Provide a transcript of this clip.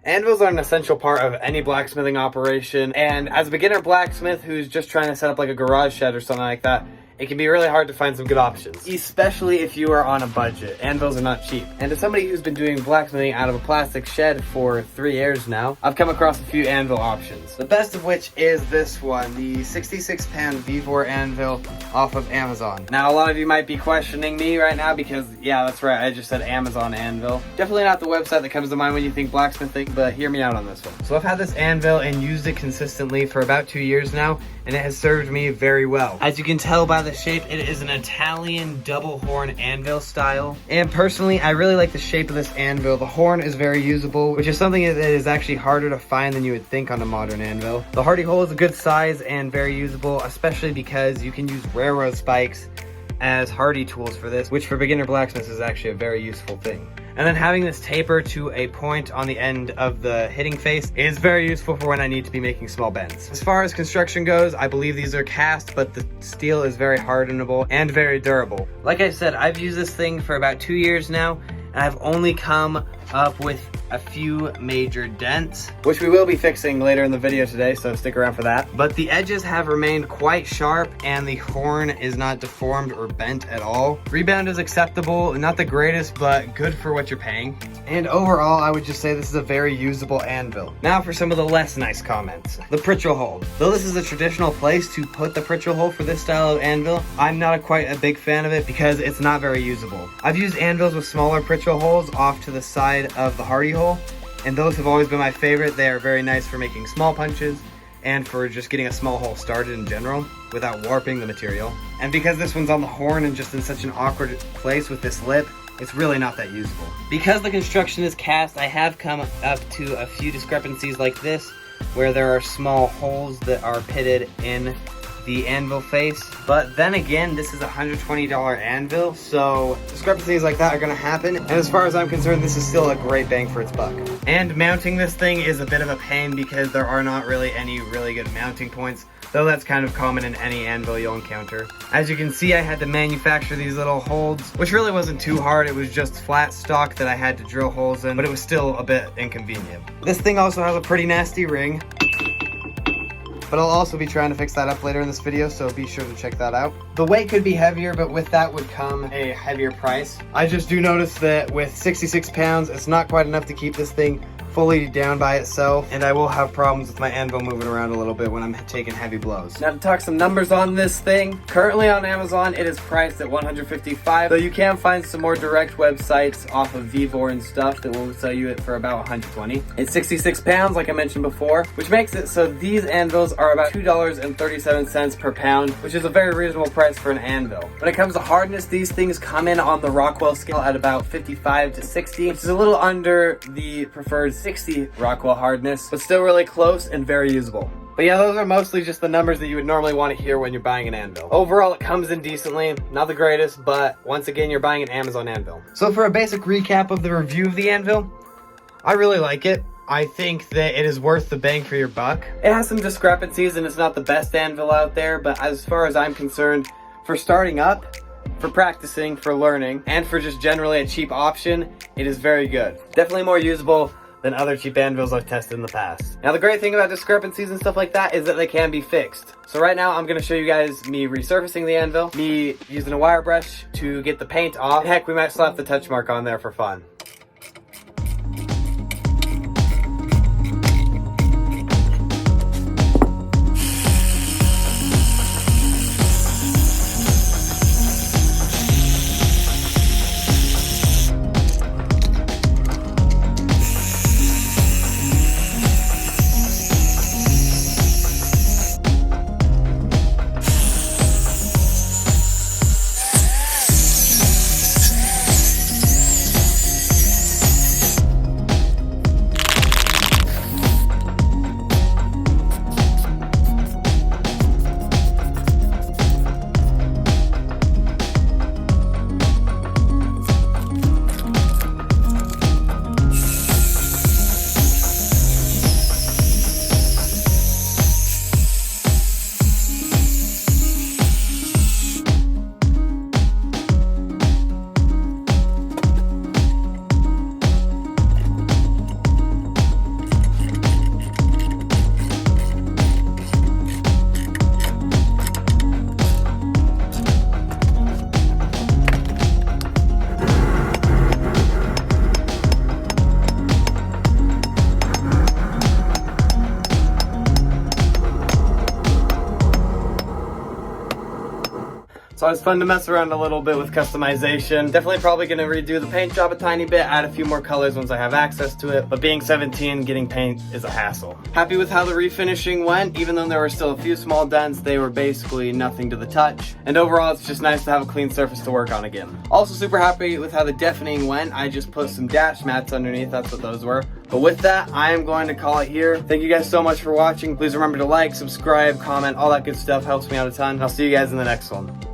Anvils are an essential part of any blacksmithing operation, and as a beginner blacksmith who's just trying to set up like a garage shed or something like that, it can be really hard to find some good options, especially if you are on a budget. Anvils are not cheap. And as somebody who's been doing blacksmithing out of a plastic shed for 3 years now, I've come across a few anvil options. The best of which is this one, the 66lb Vevor Anvil off of Amazon. Now, a lot of you might be questioning me right now because, yeah, that's right, I just said Amazon anvil. Definitely not the website that comes to mind when you think blacksmithing, but hear me out on this one. So I've had this anvil and used it consistently for about 2 years now, and it has served me very well. As you can tell by the shape, it is an Italian double horn anvil style. And personally, I really like the shape of this anvil. The horn is very usable, which is something that is actually harder to find than you would think on a modern anvil. The hardy hole is a good size and very usable, especially because you can use railroad spikes as hardy tools for this, which for beginner blacksmiths is actually a very useful thing. And then having this taper to a point on the end of the hitting face is very useful for when I need to be making small bends. As far as construction goes, I believe these are cast, but the steel is very hardenable and very durable. Like I said, I've used this thing for about 2 years now, and I've only come up with a few major dents, which we will be fixing later in the video today, so stick around for that. But the edges have remained quite sharp and the horn is not deformed or bent at all. Rebound is acceptable, not the greatest, but good for what you're paying. And overall, I would just say this is a very usable anvil. Now for some of the less nice comments. The pritchel hole. Though this is a traditional place to put the pritchel hole for this style of anvil, I'm not quite a big fan of it because it's not very usable. I've used anvils with smaller pritchel holes off to the side of the hardy hole, and those have always been my favorite. They are very nice for making small punches and for just getting a small hole started in general without warping the material. And because this one's on the horn and just in such an awkward place with this lip, it's really not that usable. Because the construction is cast, I have come up to a few discrepancies like this, where there are small holes that are pitted in the anvil face. But then again, this is a $120 anvil, so discrepancies like that are gonna happen. And as far as I'm concerned, this is still a great bang for its buck. And mounting this thing is a bit of a pain because there are not really any really good mounting points, though that's kind of common in any anvil you'll encounter. As you can see, I had to manufacture these little holds, which really wasn't too hard. It was just flat stock that I had to drill holes in, but it was still a bit inconvenient. This thing also has a pretty nasty ring, but I'll also be trying to fix that up later in this video, so be sure to check that out. The weight could be heavier, but with that would come a heavier price. I just do notice that with 66 pounds, it's not quite enough to keep this thing fully down by itself, and I will have problems with my anvil moving around a little bit when I'm taking heavy blows. Now to talk some numbers on this thing, currently on Amazon it is priced at $155, though you can find some more direct websites off of Vevor and stuff that will sell you it for about $120. It's 66 pounds like I mentioned before, which makes it so these anvils are about $2.37 per pound, which is a very reasonable price for an anvil. When it comes to hardness, these things come in on the Rockwell scale at about 55 to 60, which is a little under the preferred 60 Rockwell hardness, but still really close and very usable. But yeah, those are mostly just the numbers that you would normally want to hear when you're buying an anvil. Overall, it comes in decently, not the greatest, but once again, you're buying an Amazon anvil. So for a basic recap of the review of the anvil, I really like it. I think that it is worth the bang for your buck. It has some discrepancies and it's not the best anvil out there, but as far as I'm concerned, for starting up, for practicing, for learning, and for just generally a cheap option, it is very good. Definitely more usable than other cheap anvils I've tested in the past. Now the great thing about discrepancies and stuff like that is that they can be fixed. So right now I'm gonna show you guys me resurfacing the anvil, me using a wire brush to get the paint off. Heck, we might slap the touch mark on there for fun. It's always fun to mess around a little bit with customization. Definitely probably gonna redo the paint job a tiny bit, add a few more colors once I have access to it, but being 17, getting paint is a hassle. Happy with how the refinishing went. Even though there were still a few small dents, they were basically nothing to the touch. And overall, it's just nice to have a clean surface to work on again. Also super happy with how the deafening went. I just put some dash mats underneath, that's what those were. But with that, I am going to call it here. Thank you guys so much for watching. Please remember to like, subscribe, comment, all that good stuff helps me out a ton. I'll see you guys in the next one.